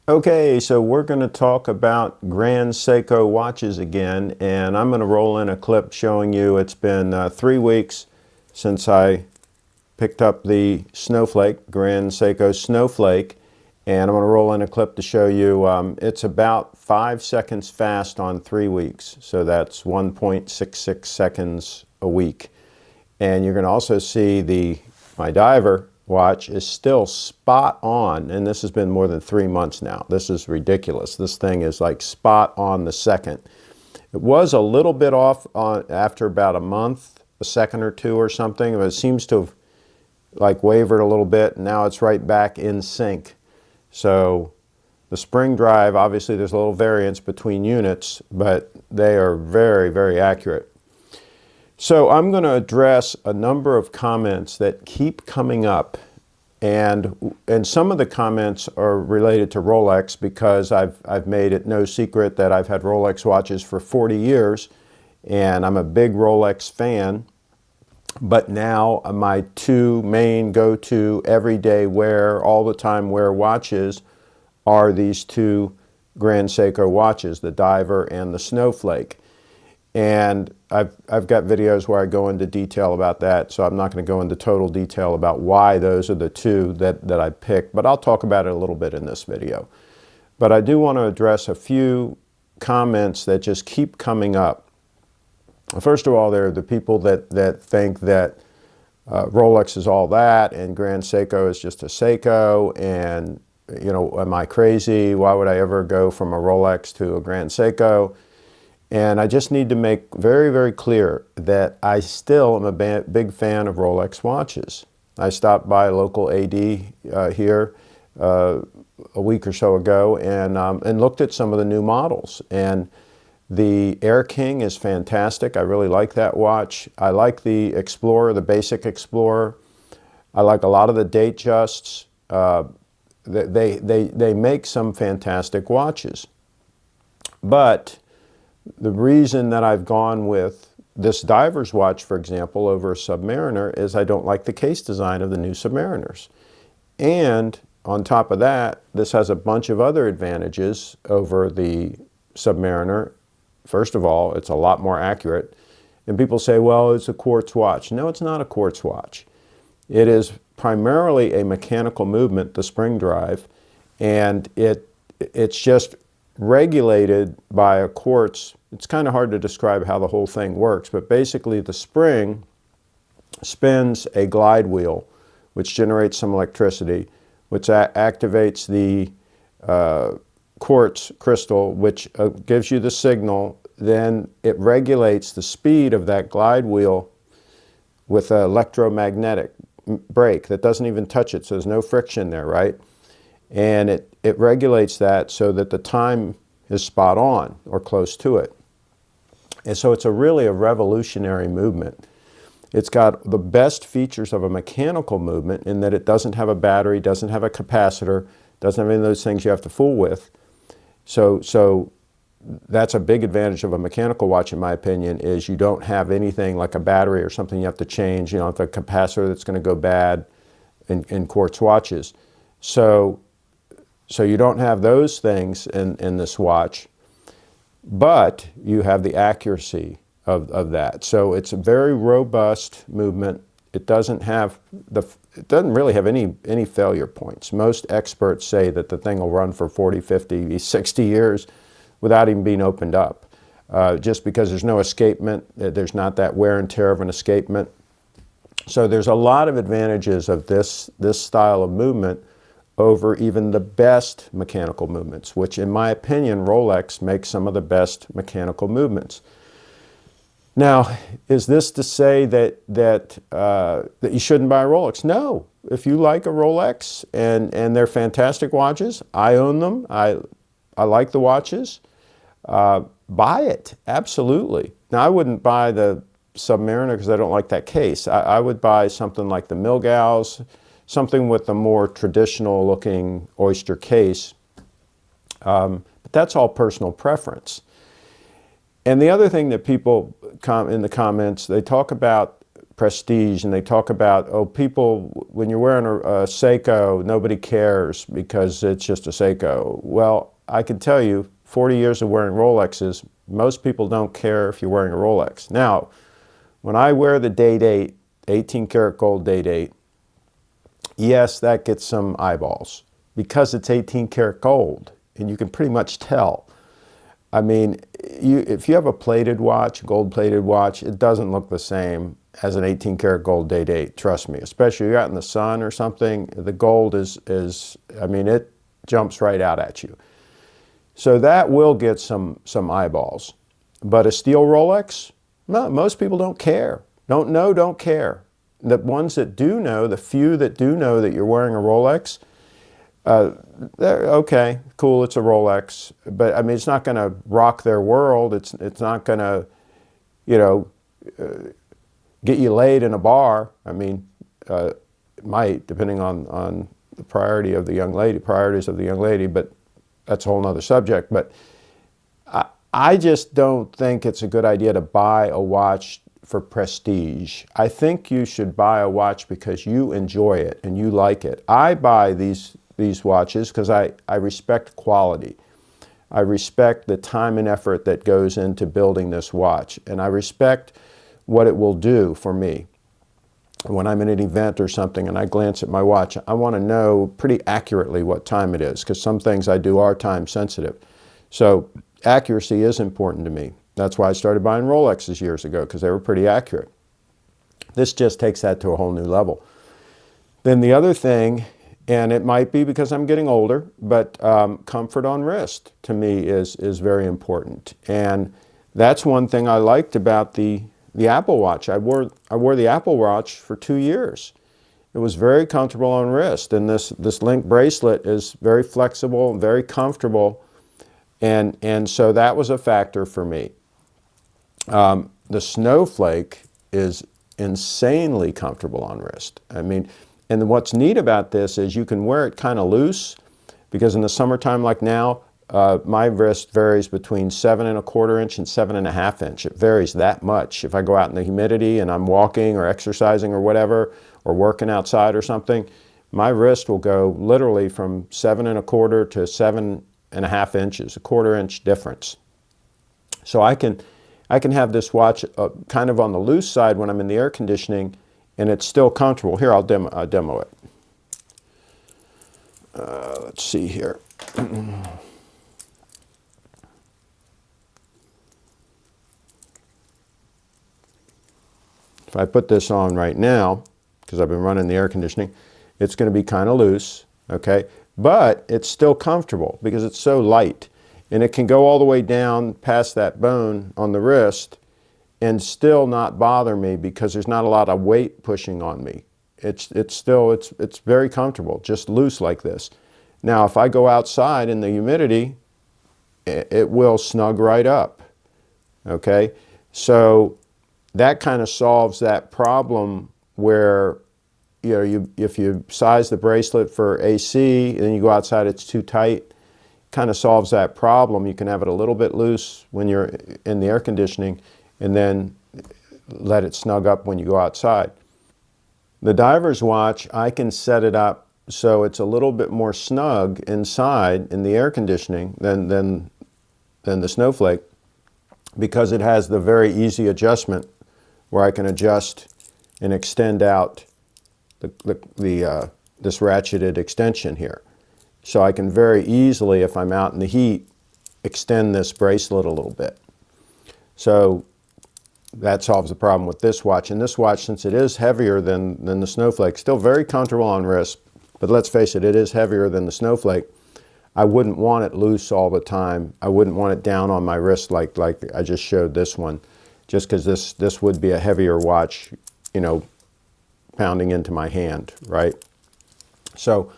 Okay, so we're going to talk about Grand Seiko watches again, and I'm going to roll in a clip showing you it's been 3 weeks since I picked up the Snowflake, Grand Seiko Snowflake, and I'm going to roll in a clip to show you it's about 5 seconds fast on 3 weeks, so that's 1.66 seconds a week. And you're going to also see my diver watch is still spot on, and this has been more than 3 months now. This is ridiculous. This thing is like spot on the second. It was a little bit off after about a month, a second or two or something, but it seems to have like wavered a little bit, and now it's right back in sync. So the spring drive, obviously there's a little variance between units, but they are very, very accurate. So I'm going to address a number of comments that keep coming up, and some of the comments are related to Rolex, because I've made it no secret that I've had Rolex watches for 40 years and I'm a big Rolex fan. But now my two main go-to everyday wear, all the time wear watches are these two Grand Seiko watches, the Diver and the Snowflake. And I've got videos where I go into detail about that, so I'm not going to go into total detail about why those are the two that I picked, but I'll talk about it a little bit in this video. But I do want to address a few comments that just keep coming up. First of all, there are the people that think that Rolex is all that and Grand Seiko is just a Seiko, and you know, am I crazy? Why would I ever go from a Rolex to a Grand Seiko? And I just need to make very, very clear that I still am a big fan of Rolex watches. I stopped by a local AD here a week or so ago and looked at some of the new models. And the Air-King is fantastic. I really like that watch. I like the Explorer, the basic Explorer. I like a lot of the DATEJUSTs. They make some fantastic watches. But the reason that I've gone with this diver's watch, for example, over a Submariner is I don't like the case design of the new Submariners. And on top of that, this has a bunch of other advantages over the Submariner. First of all, it's a lot more accurate. And people say, well, it's a quartz watch. No, it's not a quartz watch. It is primarily a mechanical movement, the spring drive, and it's just regulated by a quartz. It's kind of hard to describe how the whole thing works, but basically the spring spins a glide wheel which generates some electricity, which activates the quartz crystal, which gives you the signal. Then it regulates the speed of that glide wheel with an electromagnetic brake that doesn't even touch it, so there's no friction there, right? And it regulates that so that the time is spot on or close to it. And so it's really a revolutionary movement. It's got the best features of a mechanical movement in that it doesn't have a battery, doesn't have a capacitor, doesn't have any of those things you have to fool with. So that's a big advantage of a mechanical watch, in my opinion, is you don't have anything like a battery or something you have to change, you know, the capacitor that's going to go bad in quartz watches. So you don't have those things in this watch, but you have the accuracy of that. So it's a very robust movement. It doesn't really have any failure points. Most experts say that the thing will run for 40, 50, 60 years without even being opened up, just because there's no escapement. There's not that wear and tear of an escapement. So there's a lot of advantages of this style of movement over even the best mechanical movements, which in my opinion, Rolex makes some of the best mechanical movements. Now, is this to say that you shouldn't buy a Rolex? No. If you like a Rolex and they're fantastic watches, I own them, I like the watches, buy it, absolutely. Now, I wouldn't buy the Submariner because I don't like that case. I would buy something like the Milgauss, something with a more traditional looking oyster case, but that's all personal preference. And the other thing that people in the comments, they talk about prestige, and they talk about, oh, people, when you're wearing a Seiko, nobody cares because it's just a Seiko. Well, I can tell you, 40 years of wearing Rolexes, most people don't care if you're wearing a Rolex. Now, when I wear the Day-Date, 18 karat gold Day-Date, yes, that gets some eyeballs because it's 18 karat gold, and you can pretty much tell. I mean, if you have a plated watch, gold plated watch, it doesn't look the same as an 18 karat gold Day-Date, trust me. Especially if you're out in the sun or something, the gold is, I mean, it jumps right out at you. So that will get some eyeballs. But a steel Rolex, no, most people don't care. Don't know, don't care. The ones that do know, the few that do know that you're wearing a Rolex, they're okay, cool, it's a Rolex. But I mean, it's not going to rock their world. It's not going to, you know, get you laid in a bar. I mean, it might, depending on the priorities of the young lady, but that's a whole nother subject. But I just don't think it's a good idea to buy a watch for prestige. I think you should buy a watch because you enjoy it and you like it. I buy these watches because I respect quality. I respect the time and effort that goes into building this watch, and I respect what it will do for me. When I'm in an event or something and I glance at my watch, I want to know pretty accurately what time it is, because some things I do are time sensitive. So accuracy is important to me. That's why I started buying Rolexes years ago, because they were pretty accurate. This just takes that to a whole new level. Then the other thing, and it might be because I'm getting older, but comfort on wrist to me is very important. And that's one thing I liked about the Apple Watch. I wore the Apple Watch for 2 years. It was very comfortable on wrist, and this link bracelet is very flexible and very comfortable, and so that was a factor for me. The Snowflake is insanely comfortable on wrist. I mean, and what's neat about this is you can wear it kind of loose, because in the summertime like now, my wrist varies between 7¼ inch and 7½ inch. It varies that much. If I go out in the humidity and I'm walking or exercising or whatever, or working outside or something, my wrist will go literally from 7¼ to 7½ inches, a 1/4 inch difference. So I can have this watch kind of on the loose side when I'm in the air conditioning, and it's still comfortable. Here, I'll demo it. Let's see here. If I put this on right now, because I've been running the air conditioning, it's going to be kind of loose, okay? But it's still comfortable because it's so light. And it can go all the way down past that bone on the wrist and still not bother me because there's not a lot of weight pushing on me. It's very comfortable, just loose like this. Now, if I go outside in the humidity, it will snug right up, okay? So that kind of solves that problem where, you know, if you size the bracelet for AC and then you go outside, it's too tight. Kind of solves that problem. You can have it a little bit loose when you're in the air conditioning and then let it snug up when you go outside. The diver's watch, I can set it up so it's a little bit more snug inside in the air conditioning than the Snowflake, because it has the very easy adjustment where I can adjust and extend out this ratcheted extension here. So I can very easily, if I'm out in the heat, extend this bracelet a little bit. So that solves the problem with this watch. And this watch, since it is heavier than the Snowflake, still very comfortable on wrist, but let's face it, it is heavier than the Snowflake. I wouldn't want it loose all the time. I wouldn't want it down on my wrist like I just showed this one, just because this would be a heavier watch, you know, pounding into my hand, right? So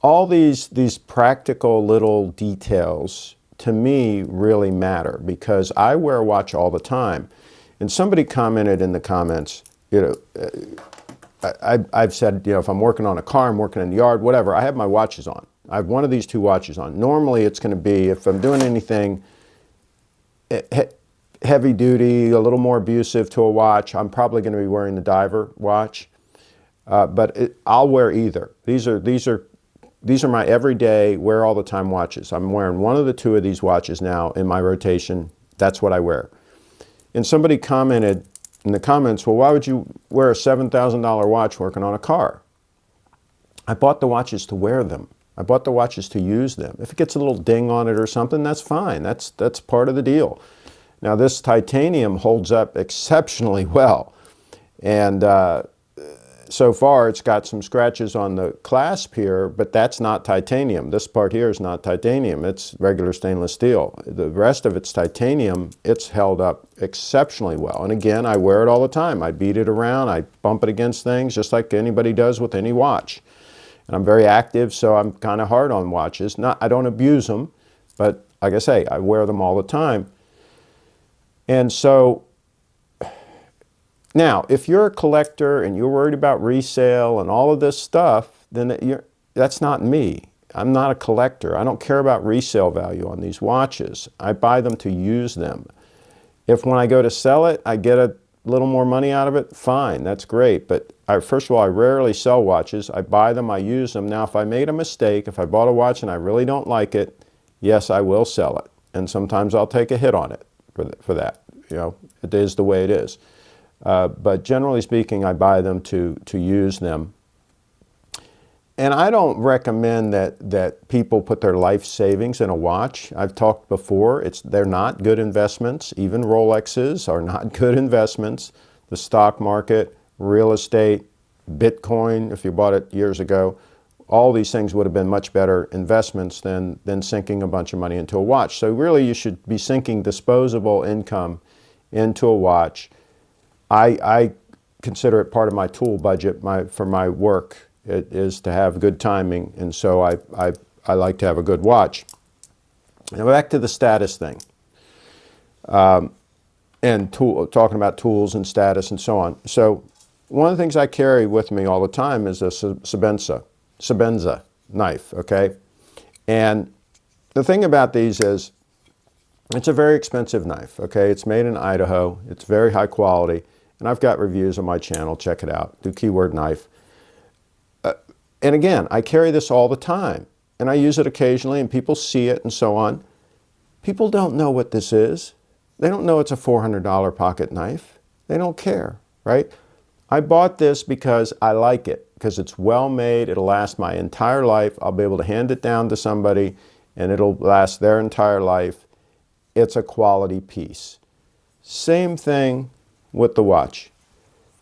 all these practical little details to me really matter, because I wear a watch all the time. And somebody commented in the comments, you know, I've said, you know, if I'm working on a car, I'm working in the yard, whatever, I have my watches on. I have one of these two watches on. Normally it's going to be, if I'm doing anything heavy duty, a little more abusive to a watch, I'm probably going to be wearing the diver watch. But I'll wear either. These are my everyday, wear all the time watches. I'm wearing one of the two of these watches now in my rotation. That's what I wear. And somebody commented in the comments, well, why would you wear a $7,000 watch working on a car? I bought the watches to wear them. I bought the watches to use them. If it gets a little ding on it or something, that's fine. That's part of the deal. Now this titanium holds up exceptionally well. And so far it's got some scratches on the clasp here, but that's not titanium. This part here is not titanium. It's regular stainless steel. The rest of it's titanium. It's held up exceptionally well. And again, I wear it all the time. I beat it around. I bump it against things just like anybody does with any watch. And I'm very active, so I'm kind of hard on watches. I don't abuse them, but like I say, I wear them all the time. And so, now, if you're a collector and you're worried about resale and all of this stuff, then that's not me. I'm not a collector. I don't care about resale value on these watches. I buy them to use them. If when I go to sell it, I get a little more money out of it, fine, that's great. But first of all, I rarely sell watches. I buy them, I use them. Now, if I made a mistake, if I bought a watch and I really don't like it, yes, I will sell it. And sometimes I'll take a hit on it for that. You know, it is the way it is. But generally speaking, I buy them to use them. And I don't recommend that people put their life savings in a watch. I've talked before, they're not good investments. Even Rolexes are not good investments. The stock market, real estate, Bitcoin, if you bought it years ago, all these things would have been much better investments than sinking a bunch of money into a watch. So really you should be sinking disposable income into a watch. I consider it part of my tool budget for my work. It is to have good timing, and so I like to have a good watch. Now back to the status thing, and talking about tools and status and so on. So one of the things I carry with me all the time is a Sebenza knife, okay? And the thing about these is it's a very expensive knife, okay? It's made in Idaho. It's very high quality. And I've got reviews on my channel. Check it out. Do keyword knife. And again, I carry this all the time. And I use it occasionally, and people see it and so on. People don't know what this is. They don't know it's a $400 pocket knife. They don't care, right? I bought this because I like it, because it's well made. It'll last my entire life. I'll be able to hand it down to somebody, and it'll last their entire life. It's a quality piece. Same thing with the watch.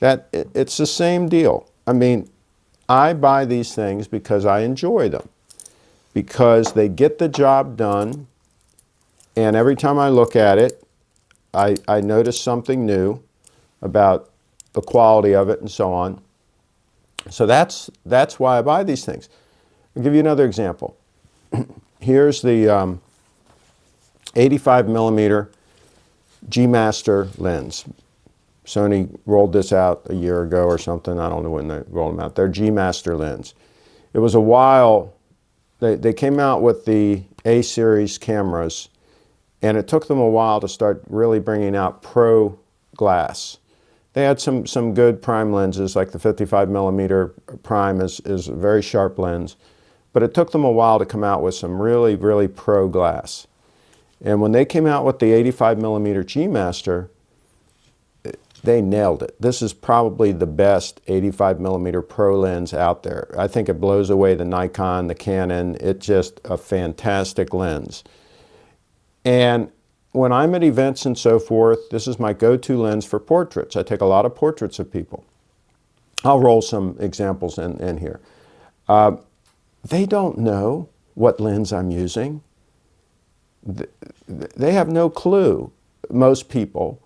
It's the same deal. I mean, I buy these things because I enjoy them, because they get the job done, and every time I look at it, I notice something new about the quality of it and so on. So that's why I buy these things. I'll give you another example. Here's the 85 millimeter G Master lens. Sony rolled this out a year ago or something. I don't know when they rolled them out. Their G Master lens. It was a while. They came out with the A series cameras, and it took them a while to start really bringing out pro glass. They had some good prime lenses, like the 55 millimeter prime is a very sharp lens, but it took them a while to come out with some really, really pro glass. And when they came out with the 85 millimeter G Master, they nailed it. This is probably the best 85 millimeter pro lens out there. I think it blows away the Nikon, the Canon. It's just a fantastic lens. And when I'm at events and so forth, this is my go-to lens for portraits. I take a lot of portraits of people. I'll roll some examples in here. They don't know what lens I'm using. They have no clue, most people,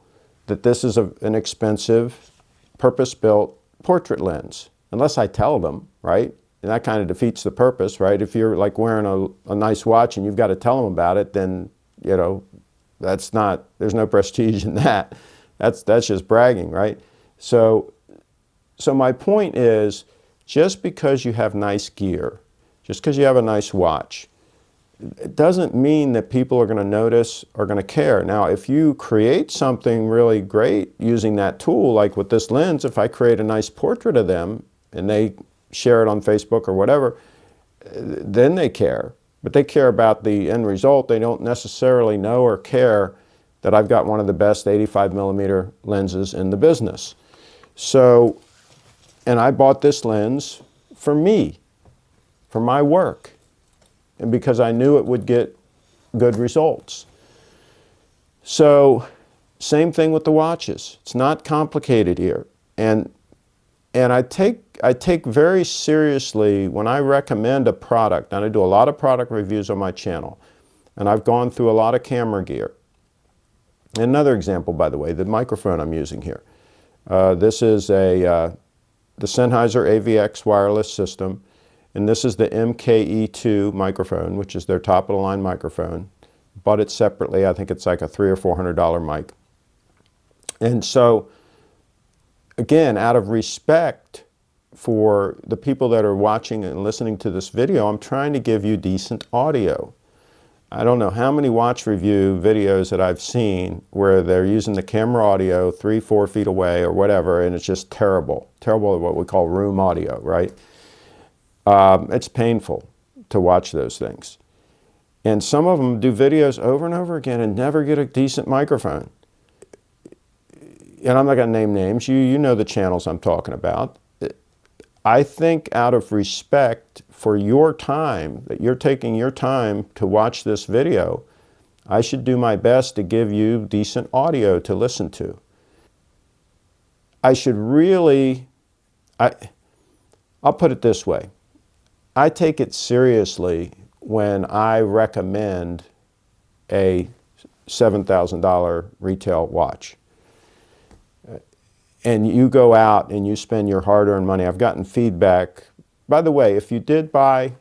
that this is an expensive, purpose-built portrait lens, unless I tell them, right? And that kind of defeats the purpose, right? If you're like wearing a nice watch and you've got to tell them about it, then, you know, there's no prestige in that. That's just bragging, right? So my point is, just because you have nice gear, just because you have a nice watch, it doesn't mean that people are going to notice or going to care. Now, if you create something really great using that tool, like with this lens, if I create a nice portrait of them and they share it on Facebook or whatever, then they care. But they care about the end result. They don't necessarily know or care that I've got one of the best 85mm lenses in the business. So, and I bought this lens for me, for my work, and because I knew it would get good results. So, same thing with the watches. It's not complicated here. And I take very seriously when I recommend a product, and I do a lot of product reviews on my channel, and I've gone through a lot of camera gear. Another example, by the way, the microphone I'm using here. This is the Sennheiser AVX wireless system, and this is the MKE2 microphone, which is their top-of-the-line microphone. Bought it separately. I think it's like a $300 or $400 mic. And so, again, out of respect for the people that are watching and listening to this video, I'm trying to give you decent audio. I don't know how many watch review videos that I've seen where they're using the camera audio 3-4 feet away or whatever, and it's just terrible. Terrible, what we call room audio, right? It's painful to watch those things. And some of them do videos over and over again and never get a decent microphone. And I'm not going to name names. You know the channels I'm talking about. I think out of respect for your time, that you're taking your time to watch this video, I should do my best to give you decent audio to listen to. I should really, I'll put it this way. I take it seriously when I recommend a $7,000 retail watch. And you go out and you spend your hard-earned money. I've gotten feedback. By the way, if you did buy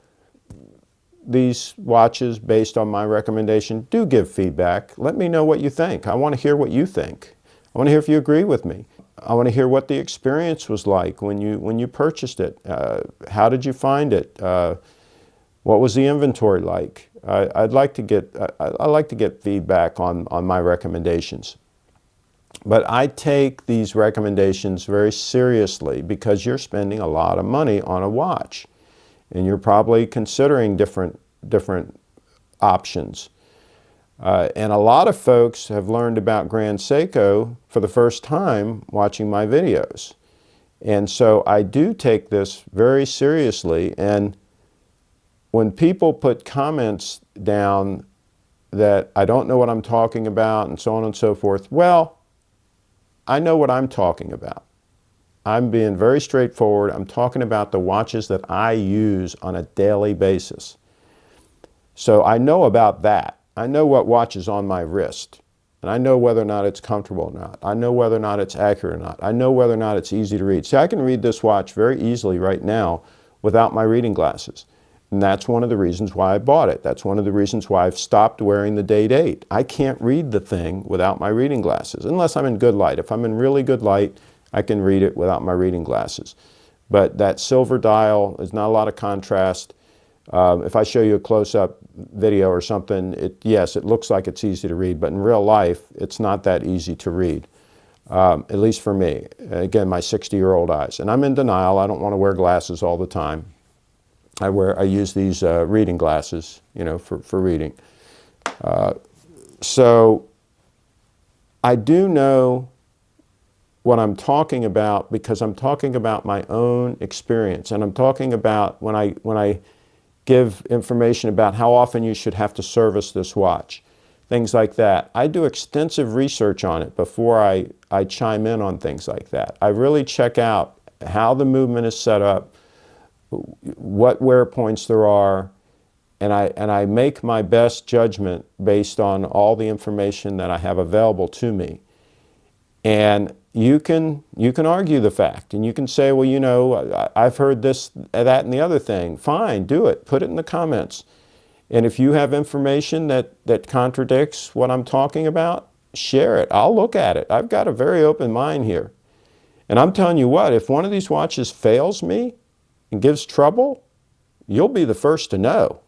these watches based on my recommendation, do give feedback. Let me know what you think. I want to hear what you think. I want to hear if you agree with me. I want to hear what the experience was like when you purchased it. How did you find it? What was the inventory like? I like to get feedback on my recommendations. But I take these recommendations very seriously because you're spending a lot of money on a watch, and you're probably considering different options. And a lot of folks have learned about Grand Seiko for the first time watching my videos. And so I do take this very seriously. And when people put comments down that I don't know what I'm talking about and so on and so forth, well, I know what I'm talking about. I'm being very straightforward. I'm talking about the watches that I use on a daily basis. So I know about that. I know what watch is on my wrist. And I know whether or not it's comfortable or not. I know whether or not it's accurate or not. I know whether or not it's easy to read. See, I can read this watch very easily right now without my reading glasses. And that's one of the reasons why I bought it. That's one of the reasons why I've stopped wearing the Date 8. I can't read the thing without my reading glasses, unless I'm in good light. If I'm in really good light, I can read it without my reading glasses. But that silver dial, there's not a lot of contrast. If I show you a close-up video or something, yes, it looks like it's easy to read, but in real life, it's not that easy to read, at least for me. Again, my 60-year-old eyes. And I'm in denial. I don't want to wear glasses all the time. I use these reading glasses, for reading. So I do know what I'm talking about because I'm talking about my own experience, and I'm talking about when I give information about how often you should have to service this watch, things like that. I do extensive research on it before I chime in on things like that. I really check out how the movement is set up, what wear points there are, and I make my best judgment based on all the information that I have available to me. And you can argue the fact, and you can say, well, I've heard this, that, and the other thing. Fine, do it. Put it in the comments. And if you have information that contradicts what I'm talking about, share it. I'll look at it. I've got a very open mind here. And I'm telling you what, if one of these watches fails me and gives trouble, you'll be the first to know.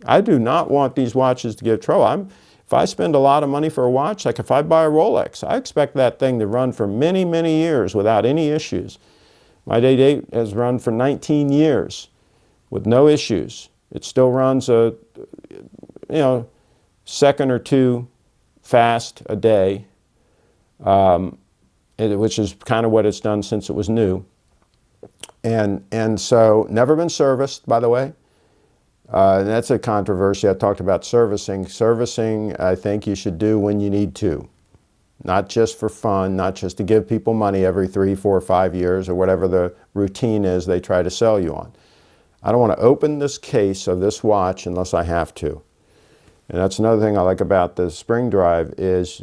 I do not want these watches to get trouble. If I spend a lot of money for a watch, like if I buy a Rolex, I expect that thing to run for many, many years without any issues. My Day-Date has run for 19 years with no issues. It still runs a, second or two fast a day, which is kind of what it's done since it was new. And so never been serviced, by the way. And that's a controversy. I talked about servicing. Servicing, I think you should do when you need to. Not just for fun, not just to give people money every 3, 4, 5 years or whatever the routine is they try to sell you on. I don't want to open this case of this watch unless I have to. And that's another thing I like about the spring drive is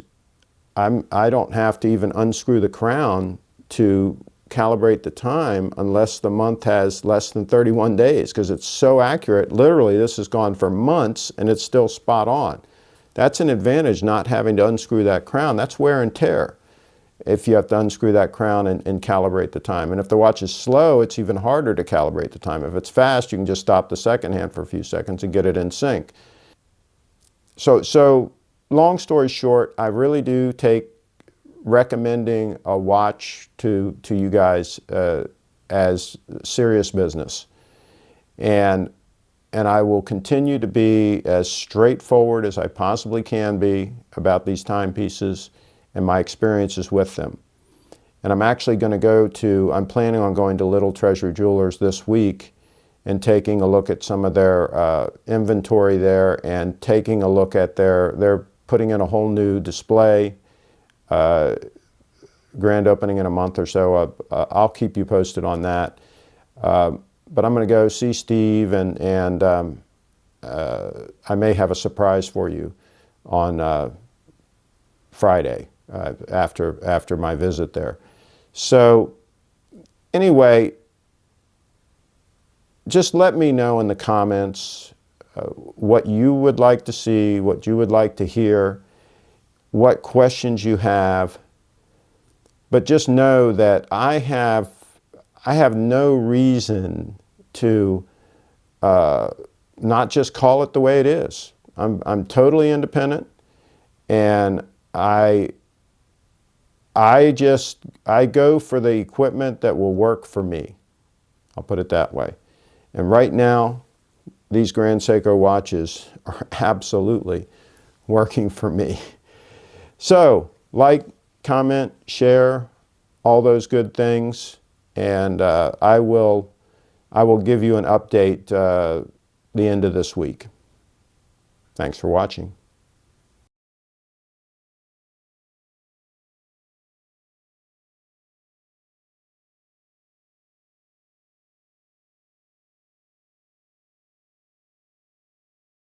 I don't have to even unscrew the crown to calibrate the time unless the month has less than 31 days because it's so accurate. Literally, this has gone for months and it's still spot on. That's an advantage, not having to unscrew that crown. That's wear and tear if you have to unscrew that crown and calibrate the time. And if the watch is slow, it's even harder to calibrate the time. If it's fast, you can just stop the second hand for a few seconds and get it in sync. So long story short, I really do take recommending a watch to you guys as serious business. And I will continue to be as straightforward as I possibly can be about these timepieces and my experiences with them. And I'm actually going to I'm planning on going to Little Treasure Jewelers this week and taking a look at some of their inventory there and taking a look at they're putting in a whole new display, grand opening in a month or so. I'll keep you posted on that. But I'm going to go see Steve and I may have a surprise for you on Friday after my visit there. So anyway, just let me know in the comments what you would like to see, what you would like to hear, what questions you have. But just know that I have no reason to not just call it the way it is. I'm totally independent, and I go for the equipment that will work for me. I'll put it that way. And right now, these Grand Seiko watches are absolutely working for me. So, like, comment, share, all those good things, and I will give you an update the end of this week. Thanks for watching.